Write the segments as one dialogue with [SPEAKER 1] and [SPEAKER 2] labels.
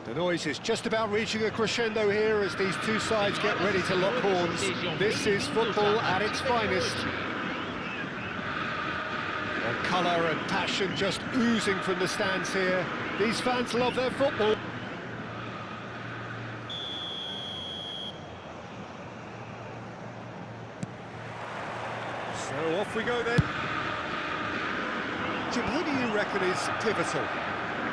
[SPEAKER 1] The noise is just about reaching a crescendo here as these two sides get ready to lock horns. This is football at its finest. And colour and passion just oozing from the stands here. These fans love their football. So off we go then. Jim, who do you reckon is pivotal?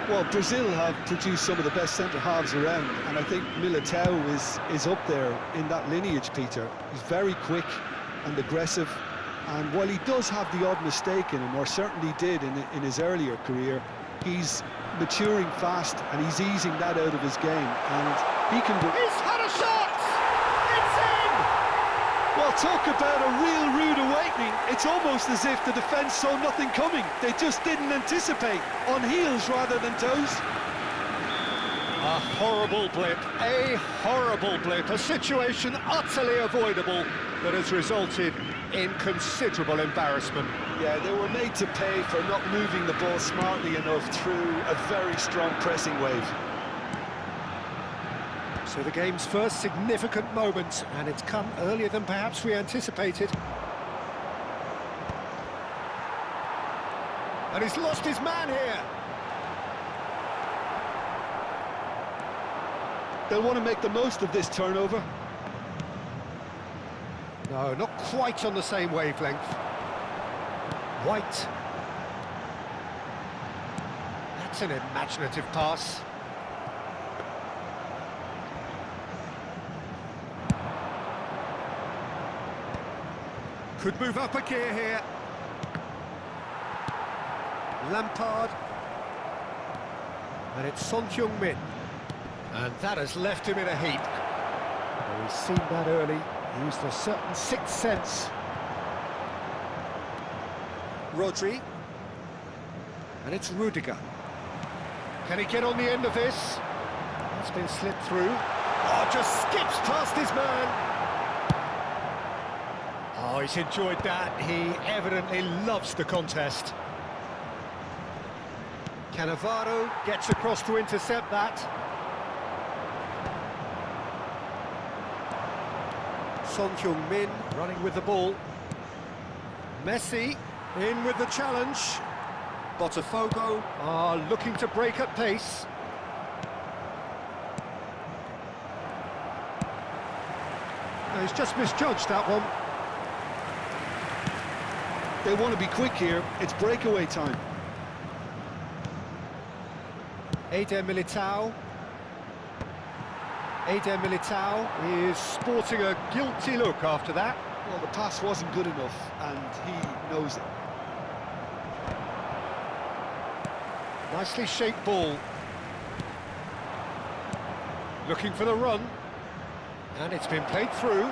[SPEAKER 2] Well, Brazil have produced some of the best centre-halves around, and I think Militao is up there in that lineage, Peter. He's very quick and aggressive, and while he does have the odd mistake in him, or certainly did in his earlier career, he's maturing fast and he's easing that out of his game, and he can do...
[SPEAKER 1] He's had a shot! It's in!
[SPEAKER 2] Well, talk about a real rude awakening. It's almost as if the defence saw nothing coming. They just didn't anticipate, on heels rather than toes.
[SPEAKER 1] A horrible blip, a situation utterly avoidable that has resulted in considerable embarrassment.
[SPEAKER 2] Yeah, they were made to pay for not moving the ball smartly enough through a very strong pressing wave.
[SPEAKER 1] So the game's first significant moment, and it's come earlier than perhaps we anticipated. And he's lost his man here.
[SPEAKER 2] They'll want to make the most of this turnover.
[SPEAKER 1] No, not quite on the same wavelength. White. That's an imaginative pass. Could move up a gear here. Lampard. And it's Son Heung-min. And that has left him in a heap. Well, he's seen that early, used a certain sixth sense. Rodri. And it's Rudiger. Can he get on the end of this? It's been slipped through. Oh, just skips past his man. Oh, he's enjoyed that. He evidently loves the contest. Cannavaro gets across to intercept that. Son Heung-min running with the ball. Messi in with the challenge. Botafogo are looking to break at pace. No, he's just misjudged that one.
[SPEAKER 2] They want to be quick here. It's breakaway time.
[SPEAKER 1] Eder Militao is sporting a guilty look after that.
[SPEAKER 2] Well, the pass wasn't good enough, and he knows it.
[SPEAKER 1] Nicely shaped ball. Looking for the run. And it's been played through.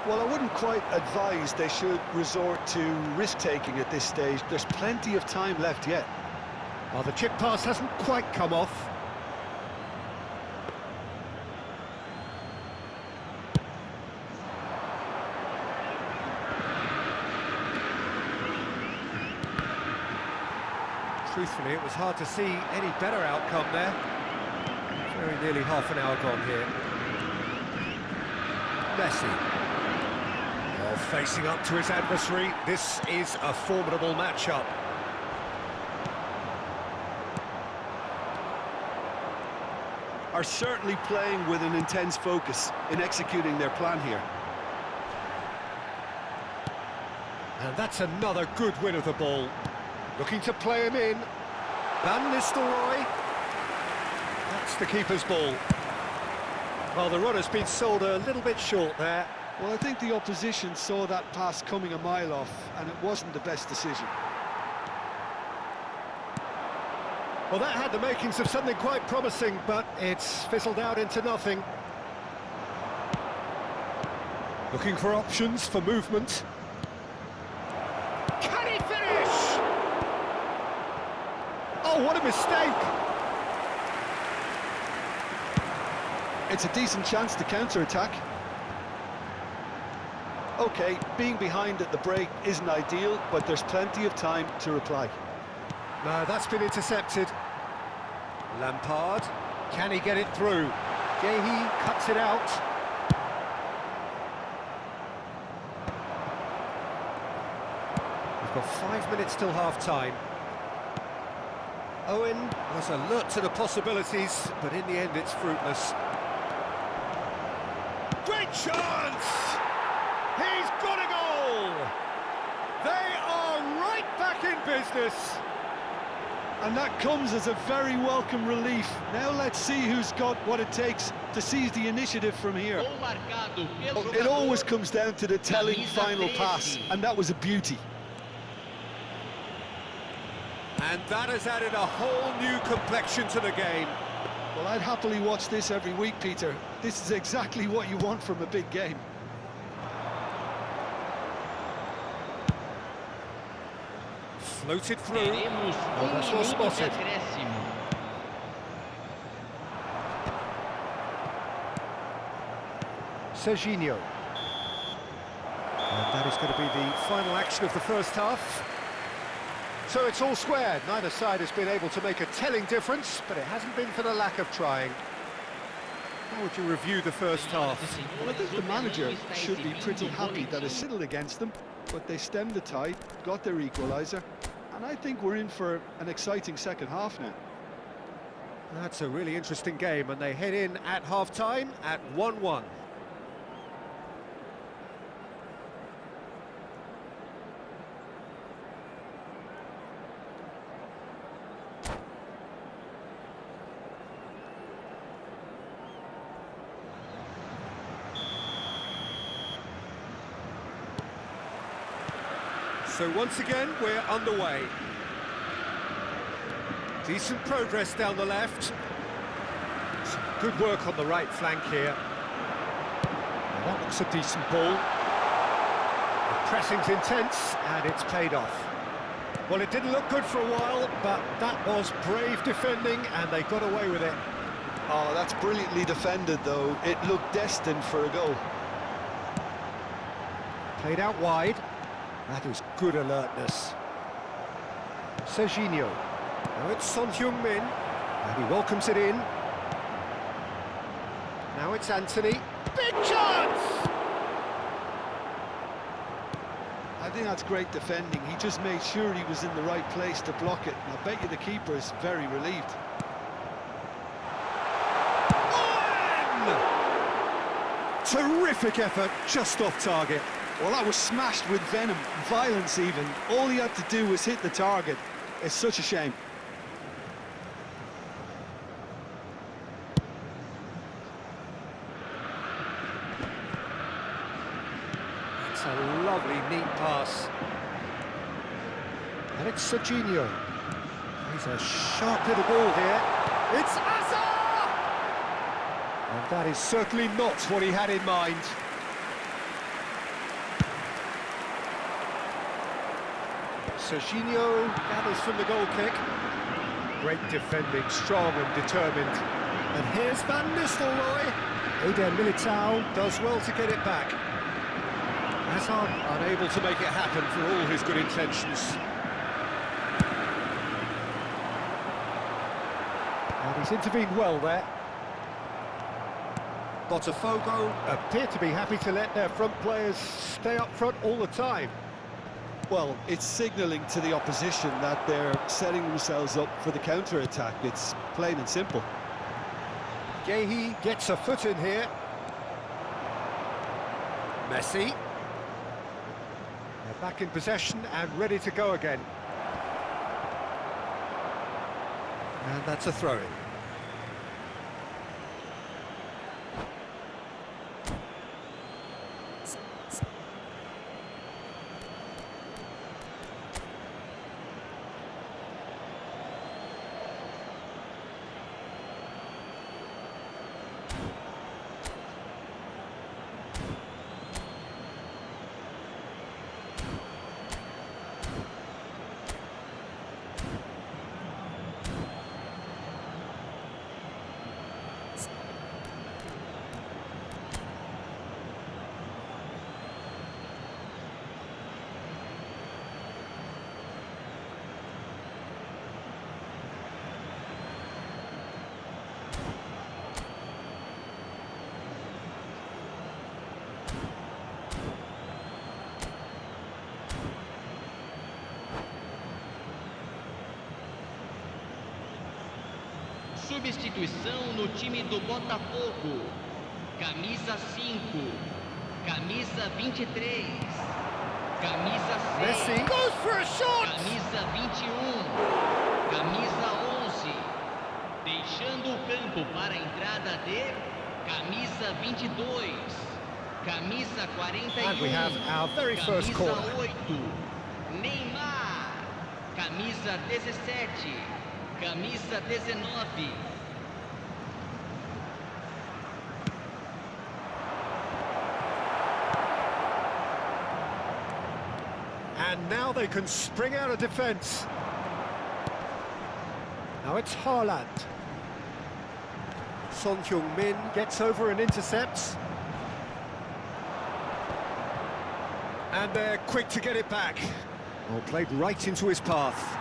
[SPEAKER 2] Well, I wouldn't quite advise they should resort to risk-taking at this stage. There's plenty of time left yet.
[SPEAKER 1] Well, the chip pass hasn't quite come off. Truthfully, it was hard to see any better outcome there. Very nearly half an hour gone here. Messi. Oh, facing up to his adversary. This is a formidable matchup.
[SPEAKER 2] Are certainly playing with an intense focus in executing their plan here.
[SPEAKER 1] And that's another good win of the ball. Looking to play him in. Van Nistelrooy. That's the keeper's ball. Well, the runner's been sold a little bit short there.
[SPEAKER 2] Well, I think the opposition saw that pass coming a mile off, and it wasn't the best decision.
[SPEAKER 1] Well, that had the makings of something quite promising, but it's fizzled out into nothing. Looking for options for movement. Can he finish? Oh, what a mistake!
[SPEAKER 2] It's a decent chance to counter-attack. OK, being behind at the break isn't ideal, but there's plenty of time to reply.
[SPEAKER 1] No, that's been intercepted. Lampard, can he get it through? Gehi cuts it out. We've got 5 minutes till half-time. Owen was alert to the possibilities, but in the end it's fruitless. Great chance! He's got a goal! They are right back in business!
[SPEAKER 2] And that comes as a very welcome relief. Now let's see who's got what it takes to seize the initiative from here. It always comes down to the telling final pass, and that was a beauty.
[SPEAKER 1] And that has added a whole new complexion to the game.
[SPEAKER 2] Well, I'd happily watch this every week, Peter. This is exactly what you want from a big game.
[SPEAKER 1] Floated through. Oh, that's well spotted. Serginho. And that is going to be the final action of the first half. So it's all squared. Neither side has been able to make a telling difference, but it hasn't been for the lack of trying. How would you review the first half?
[SPEAKER 2] Well, I think the manager should be pretty happy that it's settled against them, but they stemmed the tide, got their equaliser, and I think we're in for an exciting second half now.
[SPEAKER 1] That's a really interesting game, and they head in at half-time at 1-1. So once again, we're underway. Decent progress down the left. Some good work on the right flank here. Well, that looks a decent ball. The pressing's intense, and it's paid off. Well, it didn't look good for a while, but that was brave defending, and they got away with it.
[SPEAKER 2] Oh, that's brilliantly defended, though. It looked destined for a goal.
[SPEAKER 1] Played out wide. That is good alertness. Serginho. Now it's Son Heung-min, and he welcomes it in. Now it's Anthony. Big chance!
[SPEAKER 2] I think that's great defending. He just made sure he was in the right place to block it. And I bet you the keeper is very relieved.
[SPEAKER 1] On! Terrific effort, just off target.
[SPEAKER 2] Well, that was smashed with venom, violence even. All he had to do was hit the target. It's such a shame.
[SPEAKER 1] It's a lovely, neat pass. And it's Serginho. He's a sharp little ball here. It's Asa! And that is certainly not what he had in mind. Serginho gathers from the goal kick. Great defending, strong and determined. And here's Van Nistelrooy. Eder Militao does well to get it back. Hazard unable to make it happen for all his good intentions. And he's intervened well there. Botafogo appear to be happy to let their front players stay up front all the time.
[SPEAKER 2] Well, it's signalling to the opposition that they're setting themselves up for the counter-attack. It's plain and simple.
[SPEAKER 1] Gehi gets a foot in here. Messi. They're back in possession and ready to go again. And that's a throw-in.
[SPEAKER 3] Substituição no time do Botafogo. Camisa 5. Camisa 23. Camisa 6.
[SPEAKER 1] Messi goes for a shot!
[SPEAKER 3] Camisa 21. Camisa 11. Deixando o campo para a entrada de camisa 22. Camisa 41.
[SPEAKER 1] And we have our very first
[SPEAKER 3] Camisa
[SPEAKER 1] corner.
[SPEAKER 3] 8. Neymar. Camisa 17. Camisa 19.
[SPEAKER 1] And now they can spring out of defence. Now it's Haaland. Son Heung-min gets over and intercepts. And they're quick to get it back. Well, played right into his path.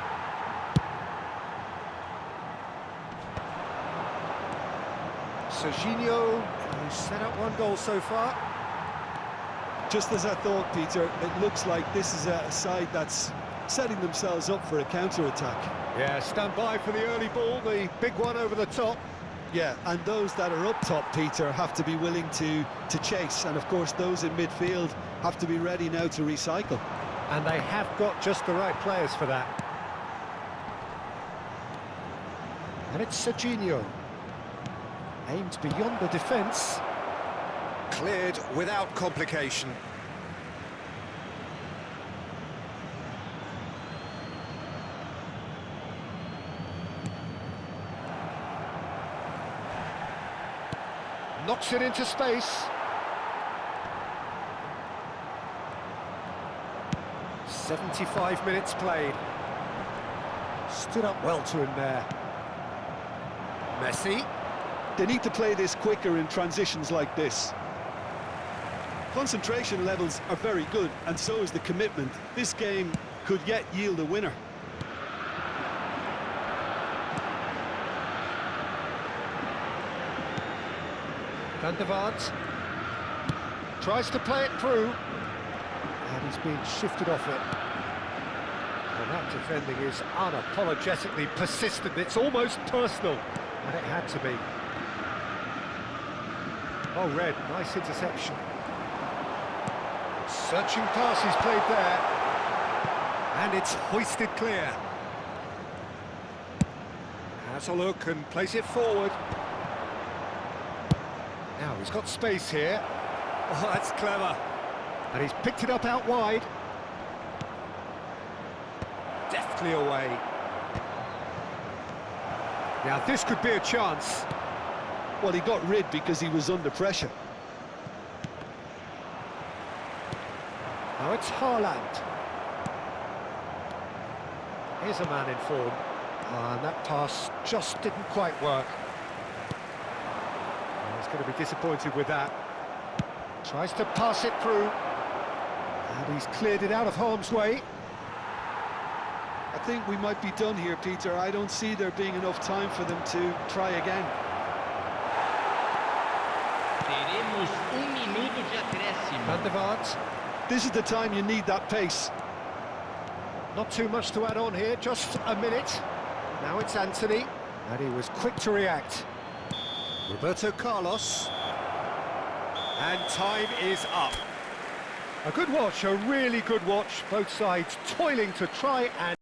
[SPEAKER 1] Serginho, who's set up one goal so far.
[SPEAKER 2] Just as I thought, Peter, it looks like this is a side that's setting themselves up for a counter-attack.
[SPEAKER 1] Yeah, stand by for the early ball, the big one over the top.
[SPEAKER 2] Yeah, and those that are up top, Peter, have to be willing to chase. And, of course, those in midfield have to be ready now to recycle.
[SPEAKER 1] And they have got just the right players for that. And it's Serginho. Aimed beyond the defence. Cleared without complication. Knocks it into space. 75 minutes played. Stood up well to him there. Messi.
[SPEAKER 2] They need to play this quicker in transitions like this. Concentration levels are very good, and so is the commitment. This game could yet yield a winner.
[SPEAKER 1] Van der Vaart tries to play it through, and he's being shifted off it. Well, that defending is unapologetically persistent. It's almost personal, and it had to be. Oh, Red, nice interception. Searching pass is played there, and it's hoisted clear. Has a look and plays it forward. Now he's got space here. Oh, that's clever. And he's picked it up out wide. Deftly away. Now this could be a chance.
[SPEAKER 2] Well, he got rid because he was under pressure.
[SPEAKER 1] Now it's Haaland. Here's a man in form. And that pass just didn't quite work. He's going to be disappointed with that. Tries to pass it through. And he's cleared it out of harm's way.
[SPEAKER 2] I think we might be done here, Peter. I don't see there being enough time for them to try again.
[SPEAKER 3] Teremos minuto de acréscimo.
[SPEAKER 1] Van der Vaart.
[SPEAKER 2] This is the time you need that pace.
[SPEAKER 1] Not too much to add on here, just a minute. Now it's Anthony, and he was quick to react. Roberto Carlos. And time is up. A good watch, a really good watch. Both sides toiling to try and